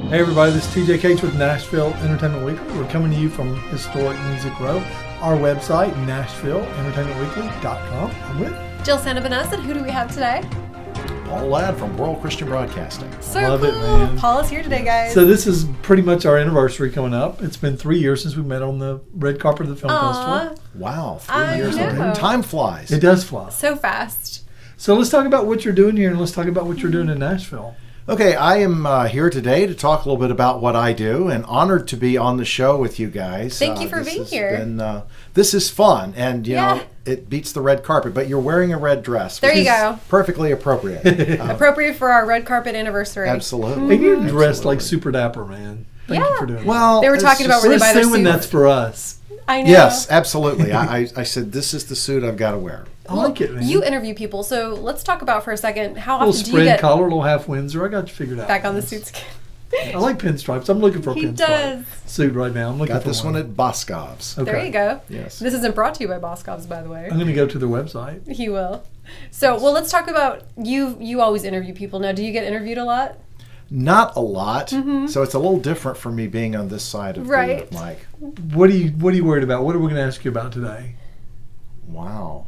Hey everybody, this is Tj Cates with Nashville Entertainment Weekly. We're coming to you from historic Music Row. Our website, NashvilleEntertainmentWeekly.com. I'm with Jill Santibanez, and who do we have today? Paul Ladd from World Christian Broadcasting. So Love cool. it, man. Paul is here today, guys. So this is pretty much our anniversary coming up. It's been 3 years since we met on the red carpet of the film festival. Wow, 3 I years know. later. Time flies. It does fly. So fast. So let's talk about what you're doing here, and let's talk about what you're doing in Nashville. Okay, I am here today to talk a little bit about what I do, and honored to be on the show with you guys. Thank you for being here. This is fun, and you Yeah. know it beats the red carpet. But you're wearing a red dress. There which you is go. Perfectly appropriate. Appropriate for our red carpet anniversary. Absolutely. And you're dressed Absolutely. like super dapper, man. Thank you for doing Well, They were it's talking about just- where that. they buy We're their assuming suits. that's for us. I know. Yes, absolutely. I said this is the suit I've got to wear. I like it, man. You interview people, so let's talk about for a second how little often do you spread get collar, little half Windsor. I got you figured out. back on the suits again? I like pinstripes. I'm looking for a He pinstripe does. suit right now. I'm looking Got for this one at Boscov's. Okay. There you go. Yes. This isn't brought to you by Boscov's, by the way. I'm going to go to their website. He will. So, well, let's talk about you always interview people. Now, do you get interviewed a lot? Not a lot, so it's a little different for me being on this side of Right. the mic. What are you worried about? What are we going to ask you about today? Wow.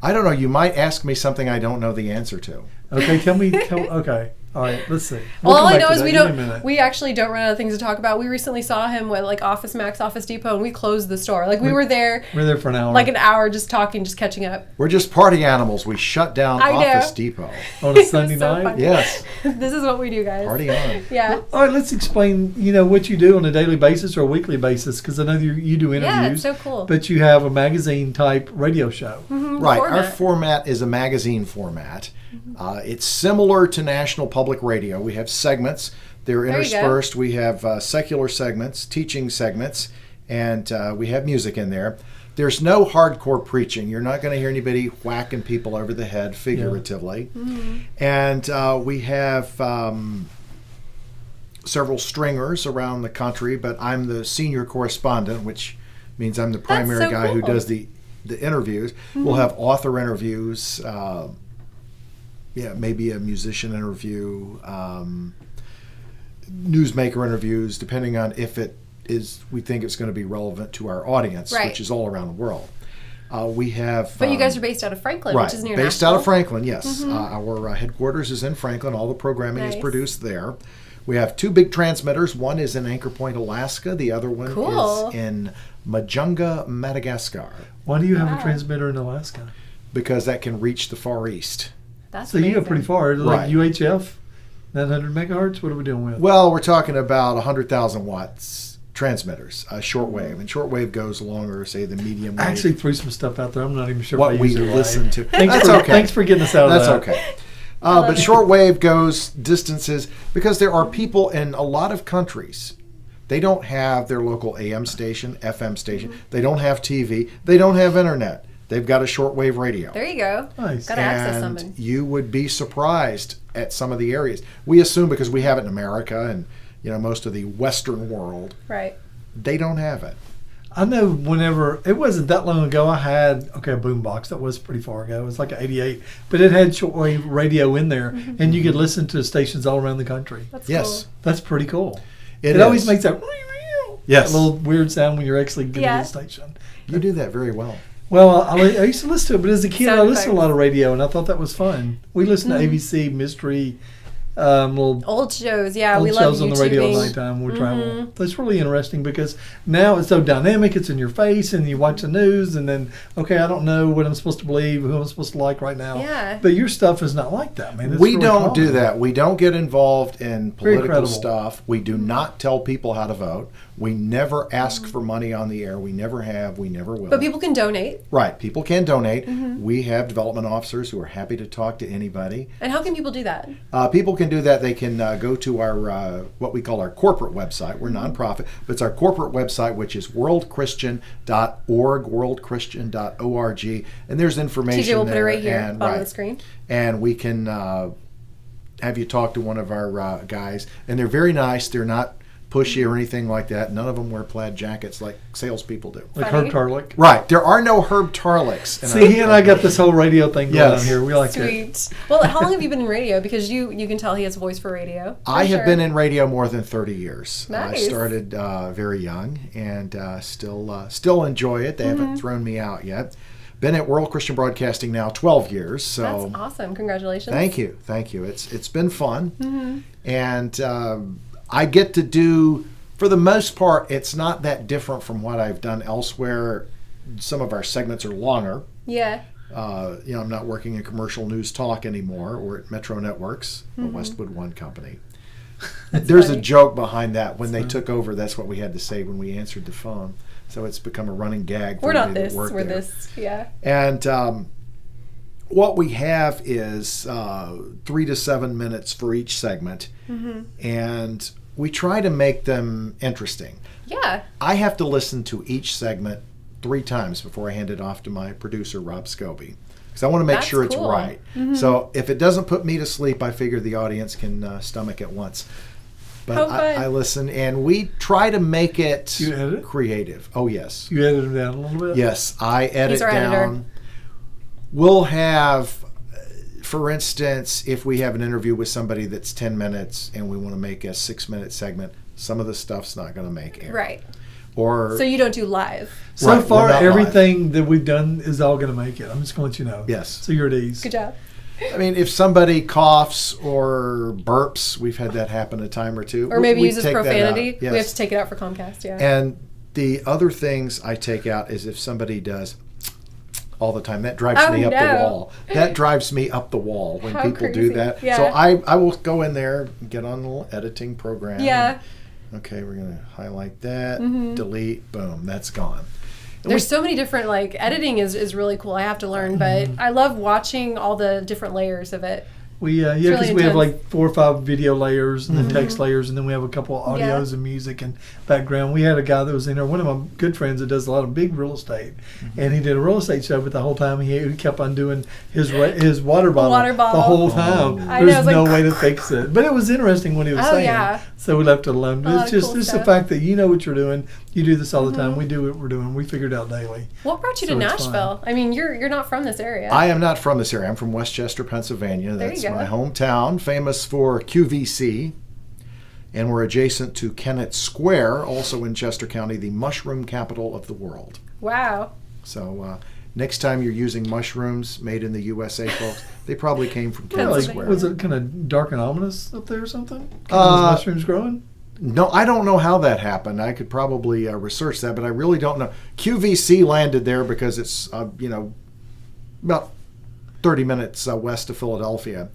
I don't know. You might ask me something I don't know the answer to. Okay, okay. All right, let's see. Well, We'll all come I back know to is that. we Give me a don't. minute. We actually don't run out of things to talk about. We recently saw him at like Office Max, Office Depot, and we closed the store. Like we were there, We're there for an hour. like an hour, just talking, just catching up. We're just party animals. We shut down I know. Office Depot. on a Sunday So night. funny. Yes. This is what we do, guys. Party on. Yeah. All right, let's explain. What you do on a daily basis or a weekly basis, because I know you do interviews. Yeah, it's so cool. But you have a magazine type radio show. Right. Our Format. format is a magazine format. It's similar to National Public Radio. We have segments. They're There you go. interspersed. We have secular segments, teaching segments, and we have music in there. There's no hardcore preaching. You're not going to hear anybody whacking people over the head figuratively. And we have several stringers around the country, but I'm the senior correspondent, which means I'm the primary so guy who cool. does the interviews. We'll have author interviews, maybe a musician interview, newsmaker interviews, depending on if we think it's going to be relevant to our audience, Right. which is all around the world. We have. But you guys are based out of Franklin, right, which is near based Nashville. out of Franklin. Yes, our headquarters is in Franklin. All the programming is Nice. produced there. We have two big transmitters. One is in Anchor Point, Alaska. The other one Cool. is in Majunga, Madagascar, Why do you have Wow. a transmitter in Alaska? because that can reach the Far East. That's So you go amazing. pretty far. Like Right. UHF, 900 megahertz. What are we dealing with? Well, we're talking about 100,000 watts transmitters, shortwave, and shortwave goes longer, say the medium I wave. actually threw some stuff out there. I'm not even sure what if I we used it listen right. to. Thanks That's for, okay. Thanks for getting us out of That's that. okay. But shortwave goes distances because there are people in a lot of countries. They don't have their local AM station, FM station. They don't have TV. They don't have internet. They've got a shortwave radio. There you go. Nice. Got to access And something. you would be surprised at some of the areas. We assume because we have it in America and most of the Western world, Right. they don't have it. I know whenever, it wasn't that long ago, I had, a boombox. That was pretty far ago. It was like an 88. But it had shortwave radio in there, and you could listen to stations all around the country. That's Yes. cool. That's pretty cool. It always is. makes that, Yes. that little weird sound when you're actually getting Yeah. to the station. You do that very well. Well, I used to listen to it, but as a kid, I Sound listened to a lot of radio, and I thought that was fun. We listened to ABC, mystery, little Old shows, yeah. old We love shows on the radio at YouTubing. nighttime when we travel. That's really interesting because now it's so dynamic. It's in your face, and you watch the news, and then I don't know what I'm supposed to believe, who I'm supposed to like right now. Yeah. But your stuff is not like that, man. It's We really don't do common. that. We don't get involved in Very political credible. stuff. We do not tell people how to vote. We never ask for money on the air. We never have. We never will. But people can donate. Right. People can donate. We have development officers who are happy to talk to anybody. And how can people do that? People can do that. They can go to our what we call our corporate website. We're nonprofit, but it's our corporate website, which is worldchristian.org, worldchristian.org, and there's information TJ will put it there, right here, and, bottom of the screen. And we can have you talk to one of our guys, and they're very nice. They're not pushy or anything like that. None of them wear plaid jackets like salespeople do. Like Funny. Herb Tarlick. Right. There are no Herb Tarlicks. See, he and I got this whole radio thing going Yes. on here. We like Sweet. Well, how long have you been in radio? Because you can tell he has a voice for radio. I have been in radio more than 30 years. I Nice. started very young and still enjoy it. They haven't thrown me out yet. Been at World Christian Broadcasting now 12 years. So That's awesome. Congratulations. Thank you. It's been fun. And I get to do, for the most part, it's not that different from what I've done elsewhere. Some of our segments are longer. Yeah. I'm not working in commercial news talk anymore or at Metro Networks, a Westwood One company. There's funny. a joke behind that. When they took over, that's what we had to say when we answered the phone. So it's become a running gag. For We're not anybody that this. worked We're there. this. Yeah. And what we have is 3 to 7 minutes for each segment. And we try to make them interesting. Yeah. I have to listen to each segment 3 times before I hand it off to my producer, Rob Scobie. Because I want to make That's sure it's cool. right. So if it doesn't put me to sleep, I figure the audience can stomach it once. But How fun. I listen, and we try to make it You edit it? creative. Oh, yes. You edited him down a little bit? Yes, I edit He's our editor. down. We'll have, for instance, if we have an interview with somebody that's 10 minutes and we want to make a 6-minute segment, some of the stuff's not going to make air. Right. Or So you don't do live. So Right, far, we're not everything that we've done is all going to make it. I'm just going to let you know. Yes. So you're at ease. Good job. I mean, if somebody coughs or burps, we've had that happen a time or two. Or maybe we uses take that out. profanity. Yes. We have to take it out for Comcast. Yeah. And the other things I take out is if somebody does all the time, that drives Oh, me up the no. wall. That drives me up the wall when How people do crazy. that. Yeah. So I will go in there, get on a little editing program. Yeah. Okay, we're going to highlight that, Mm-hmm. delete, boom, that's gone. And There's so many different, editing is really cool. I have to learn, but I love watching all the different layers of it. We really because we have intense. like 4 or 5 video layers and then text layers, and then we have a couple of Yeah. audios and music and background. We had a guy that was in there, one of my good friends that does a lot of big real estate, and he did a real estate show, but the whole time he kept on doing his water bottle, Water bottle. the whole time. I know, There's it's like- no way to fix it, but it was interesting what he was Oh, saying. yeah. So we left it alone. A But lot it's of just cool the stuff. fact that you know what you're doing. You do this all the time. We do what we're doing. We figure it out daily. What brought you So to it's Nashville? I mean, you're not from this area. I am not from this area. I'm from Westchester, Pennsylvania. There you That's go. my hometown, famous for QVC. And we're adjacent to Kennett Square, also in Chester County, the mushroom capital of the world. Wow. So next time you're using mushrooms made in the USA, folks, they probably came from Yeah, Kennett like, Square. was it kind of dark and ominous up there or something? Those Uh, mushrooms growing? No, I don't know how that happened. I could probably research that, but I really don't know. QVC landed there because it's, about 30 minutes west of Philadelphia.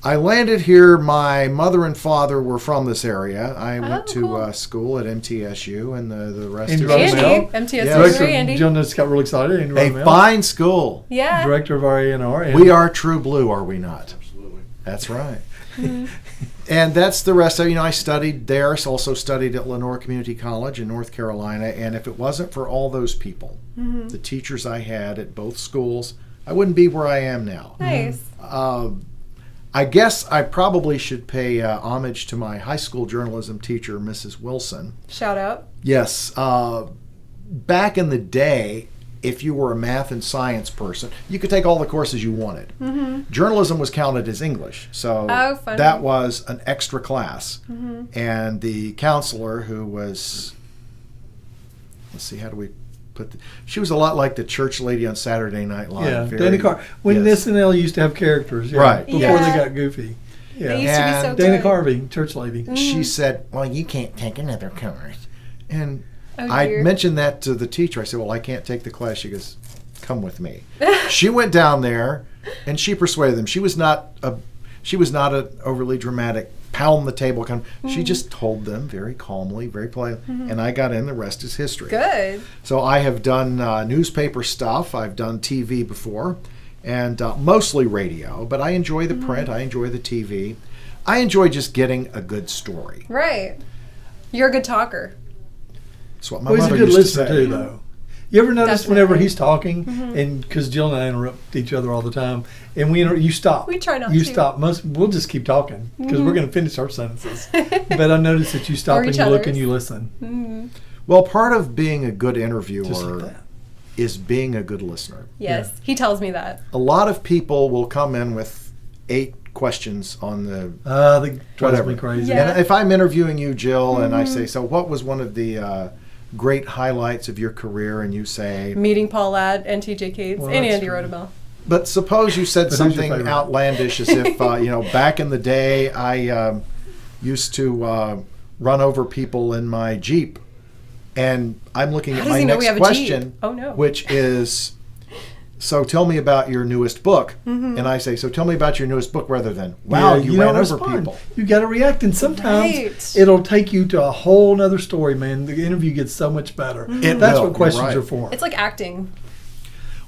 I landed here. My mother and father were from this area. I went to cool. School at MTSU, and the rest Andy is Rosemel. history. Andy, MTS Yes. Director, Andy. Jill just got really excited. Andy A Rosemel, fine school. Yeah. director of our A&R. And We are true blue, are we not? Absolutely. That's right. And that's the rest of, I studied there, also studied at Lenore Community College in North Carolina, and if it wasn't for all those people, the teachers I had at both schools, I wouldn't be where I am now. Nice. I guess I probably should pay homage to my high school journalism teacher, Mrs. Wilson. Shout out. Yes. Back in the day, if you were a math and science person, you could take all the courses you wanted. Journalism was counted as English, so Oh, funny. that was an extra class. And the counselor, who was, let's see, how do we put she was a lot like the church lady on Saturday Night Live. Yeah, Very- Dana Carvey. When yes. SNL used to have characters, yeah, Right. before Yeah. they got goofy. Yeah, They used to be so And Dana good. Carvey, church lady. She said, well, you can't take another course. And Oh, I dear. mentioned that to the teacher. I said, well, I can't take the class. She goes, come with me. She went down there and she persuaded them. She was not an overly dramatic pound the table kind of, she just told them very calmly, very politely, and I got in. The rest is history. Good. So I have done newspaper stuff. I've done TV before, and mostly radio, but I enjoy the print. I enjoy the TV. I enjoy just getting a good story. Right. You're a good talker. That's what my Well, he's a mother good used to listener say. too, though. You ever notice whenever Definitely. he's talking, and because Jill and I interrupt each other all the time, and you stop. We try not You to. stop. We'll just keep talking because we're going to finish our sentences. But I notice that you stop Or and each you look other's. and you listen. Well, part of being a good Just like interviewer that. is being a good listener. Yes, he tells me that. A lot of people will come in with 8 questions on the That drives whatever. me crazy. Yeah. And if I'm interviewing you, Jill, and I say, so what was one of the great highlights of your career? And you say, Meeting Paul Ladd and TJ Cates Well, and that's Andy true. Rodabell. but suppose you said But who's your something favorite? outlandish as if, back in the day, I used to run over people in my Jeep. And I'm looking How at does my he know next we have a question, Jeep? Oh, no. which is, so tell me about your newest book. And I say, so tell me about your newest book rather than, wow, Yeah, you ran don't over respond. people. You got to react, and sometimes Right. it'll take you to a whole nother story, man. The interview gets so much better. It That's will, what questions you're right. are for. It's like acting.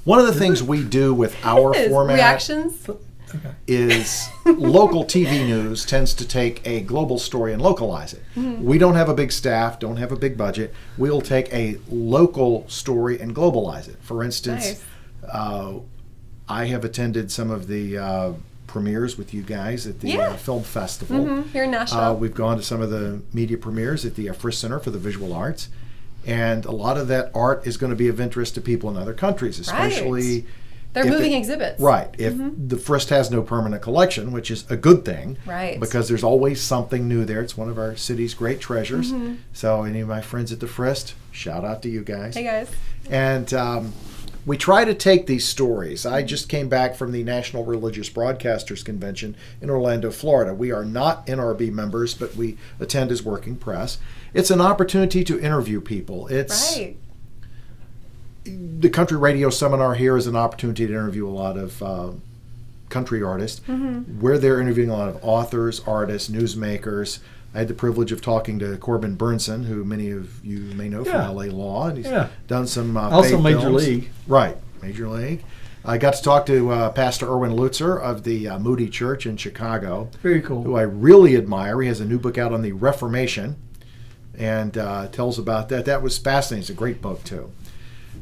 One of the things we do with our It is. format Reactions. is local TV news tends to take a global story and localize it. We don't have a big staff, don't have a big budget. We'll take a local story and globalize it. For instance, I have attended some of the premieres with you guys at the Yeah. Film Festival. Here in Nashville. We've gone to some of the media premieres at the Frisch Center for the Visual Arts. And a lot of that art is going to be of interest to people in other countries, especially... They're if moving it- exhibits. Right. If the Frist has no permanent collection, which is a good thing. Right. Because there's always something new there. It's one of our city's great treasures. So any of my friends at the Frist, shout out to you guys. Hey, guys. And we try to take these stories. I just came back from the National Religious Broadcasters Convention in Orlando, Florida. We are not NRB members, but we attend as working press. It's an opportunity to interview people. It's Right. the country radio seminar here is an opportunity to interview a lot of country artists. Where they're interviewing a lot of authors, artists, newsmakers. I had the privilege of talking to Corbin Burnson, who many of you may know from Yeah. LA Law, and he's Yeah. done some Also paid Major films. League. Right, Major League. I got to talk to Pastor Erwin Lutzer of the Moody Church in Chicago, Very who cool. I really admire. He has a new book out on the Reformation and tells about that. That was fascinating. It's a great book, too.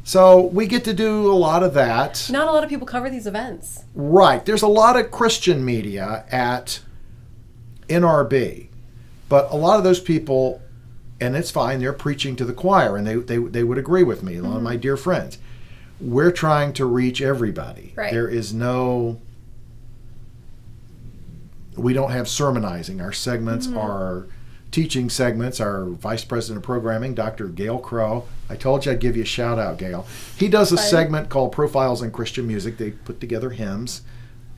So we get to do a lot of that. Not a lot of people cover these events. Right. There's a lot of Christian media at NRB, but a lot of those people, and it's fine, they're preaching to the choir, and they would agree with me, a lot of my dear friends. We're trying to reach everybody. Right. There is no, we don't have sermonizing. Our segments are teaching segments. Our Vice President of Programming, Dr. Gail Crow. I told you I'd give you a shout out, Gail. He does a Fine. segment called Profiles in Christian Music. They put together hymns.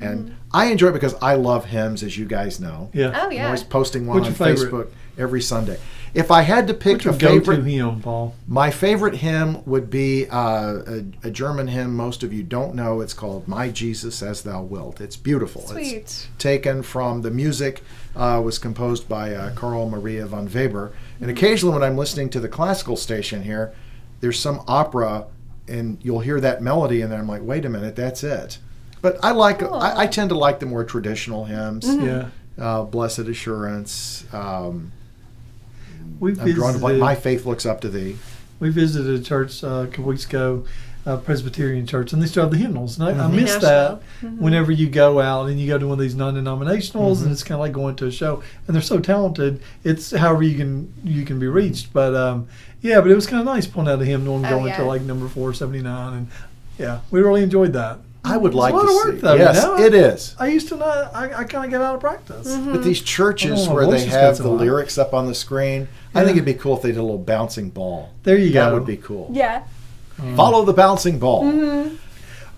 And I enjoy it because I love hymns, as you guys know. Yeah. Oh, I'm yeah. always posting one What's on your favorite? Facebook every Sunday. If I had to pick What's your a go-to favorite, hymn, Paul? my favorite hymn would be a German hymn most of you don't know. It's called My Jesus As Thou Wilt. It's beautiful. Sweet. It's taken from the music, was composed by Karl Maria von Weber. And occasionally when I'm listening to the classical station here, there's some opera and you'll hear that melody and then I'm like, wait a minute, that's it. But I like, Cool. I tend to like the more traditional hymns. Yeah. Blessed Assurance. We I'm drawn to like, visited, My Faith Looks Up to Thee. we visited a church a couple weeks ago, Presbyterian church, and they still have the hymnals. And I Mm-hmm. miss that Nashville. whenever you go out and you go to one of these non-denominationals, and it's kind of like going to a show. And they're so talented. It's however you can be reached. But yeah, but it was kind of nice pulling out a hymnal and Oh, going yeah. to like number 479, and yeah, we really enjoyed that. I would like It's a to lot of work, see. though, you Yes, know? it is. I used to not. I kind of get out of practice. But these churches Oh, my where voice they is have getting the so loud. lyrics up on the screen, I Yeah. think it'd be cool if they did a little bouncing ball. There you That go. would be cool. Yeah. Follow the bouncing ball.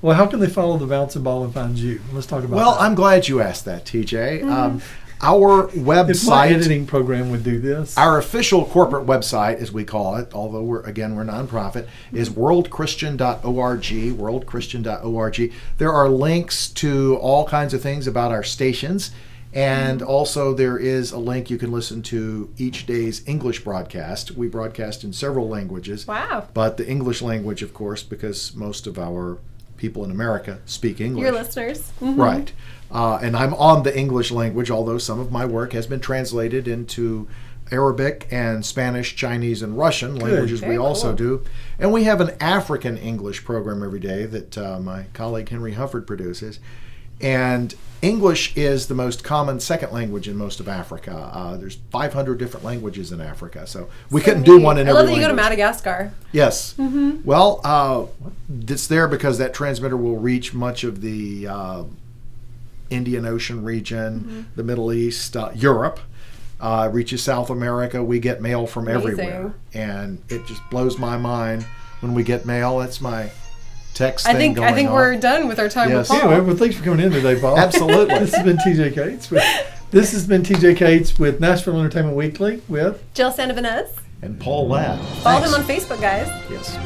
Well, how can they follow the bouncing ball and find you? Let's talk about Well, that. I'm glad you asked that, TJ. Our If my website, editing program would do this. our official corporate website, as we call it, although we're nonprofit, is worldchristian.org, worldchristian.org. There are links to all kinds of things about our stations, and also there is a link you can listen to each day's English broadcast. We broadcast in several languages, Wow. but the English language, of course, because most of our people in America speak English. Your listeners. Mhm. Right. And I'm on the English language, although some of my work has been translated into Arabic and Spanish, Chinese, and Russian languages. Very we also cool. do. And we have an African English program every day that my colleague Henry Hufford produces. And English is the most common second language in most of Africa. There's 500 different languages in Africa, so we couldn't do one in I every love that you go to language. Madagascar. Yes. Well, it's there because that transmitter will reach much of the Indian Ocean region, the Middle East, Europe. Reaches South America. We get mail from everywhere, and it just blows my mind when we get mail. That's my text I thing think going on. we're done with our time Yes. with Paul. Anyway, well, thanks for coming in today, Paul. Absolutely. This has been TJ Cates. This has been TJ Cates with Nashville Entertainment Weekly with Jill Santibanez. And Paul Ladd. Follow Thanks. him on Facebook, guys. Yes.